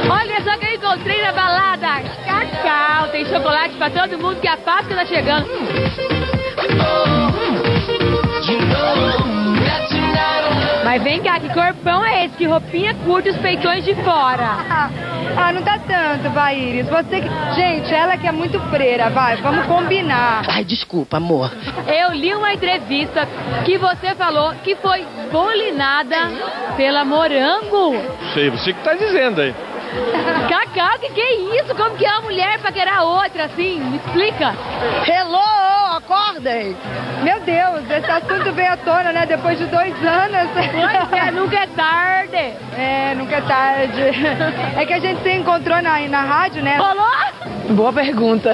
Olha só que eu encontrei na balada. Cacau, tem chocolate pra todo mundo que a Páscoa tá chegando. Mas vem cá, que corpão é esse? Que roupinha curta, os peitões de fora. Ah, não tá tanto, vai, Iris. Você que... Gente, ela que é muito freira, vai, vamos combinar. Ai, desculpa, amor. Eu li uma entrevista que você falou que foi bolinada pela Morango. Sei, você que tá dizendo aí. Cacau, que é isso? Como que é uma mulher paquerar outra assim? Me explica. Hello, acordem. Meu Deus, esse assunto veio à tona, né? Depois de 2 anos. Pois é, nunca é tarde. É, nunca é tarde. É que a gente se encontrou na rádio, né? Rolou? Boa pergunta.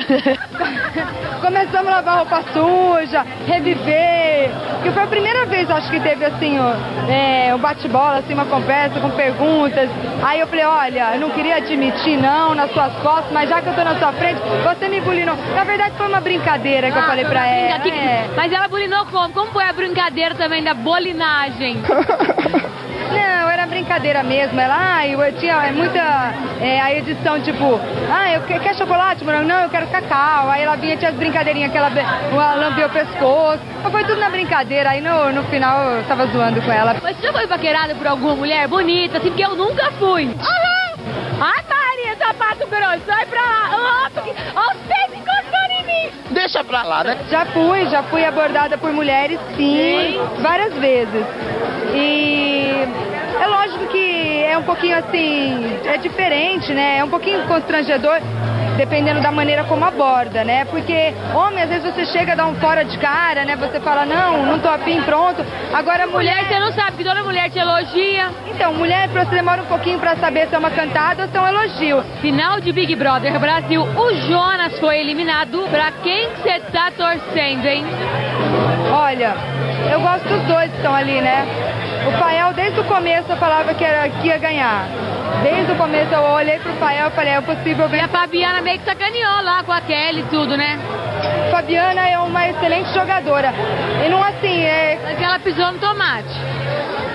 Começamos a lavar roupa suja, reviver. Que foi a primeira vez, acho que teve assim, um bate-bola, assim, uma conversa com perguntas. Aí eu falei, olha, eu não queria admitir não nas suas costas, mas já que eu tô na sua frente, você me bulinou. Na verdade foi uma brincadeira que eu falei pra ela. Mas ela bulinou como? Como foi a brincadeira também da bolinagem? Não, era brincadeira mesmo. Ela, eu tinha muita a edição, tipo, quer chocolate, Morango? Não, eu quero cacau. Aí ela vinha, tinha as brincadeirinhas que ela lambia o pescoço. Mas foi tudo na brincadeira. Aí no final eu tava zoando com ela. Mas você já foi paquerada por alguma mulher bonita, assim, porque eu nunca fui? Ai, Maria, sapato grosso, sai pra lá. Ó, os pés encostando em mim. Deixa pra lá, né? Já fui abordada por mulheres, sim, várias vezes. E é lógico que é um pouquinho assim, é diferente, né? É um pouquinho constrangedor, dependendo da maneira como aborda, né? Porque homem, às vezes você chega a dar um fora de cara, né? Você fala, não tô afim, pronto. Agora mulher, você não sabe que toda mulher te elogia. Então, mulher, você demora um pouquinho pra saber se é uma cantada ou se é um elogio. Final de Big Brother Brasil, o Jonas foi eliminado. Pra quem você tá torcendo, hein? Olha, eu gosto dos dois que estão ali, né? O Fael, desde o começo, eu falava que ia ganhar. Desde o começo eu olhei pro Fael e falei, é possível ganhar. E a Fabiana meio que sacaneou lá com a Kelly e tudo, né? Fabiana é uma excelente jogadora. E não assim, Mas ela pisou no tomate.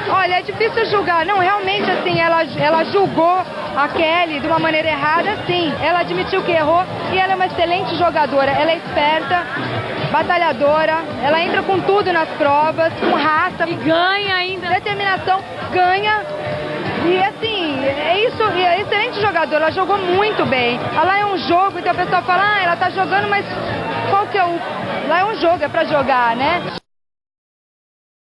Olha, é difícil julgar. Não, realmente assim, ela julgou a Kelly de uma maneira errada, sim. Ela admitiu que errou e ela é uma excelente jogadora. Ela é esperta, batalhadora, ela entra com tudo nas provas, com raça. E ganha ainda. Determinação, ganha. E assim, é isso, é excelente jogadora, ela jogou muito bem. Lá é um jogo, então a pessoa fala, ela tá jogando, mas qual que é o... Lá é um jogo, é pra jogar, né?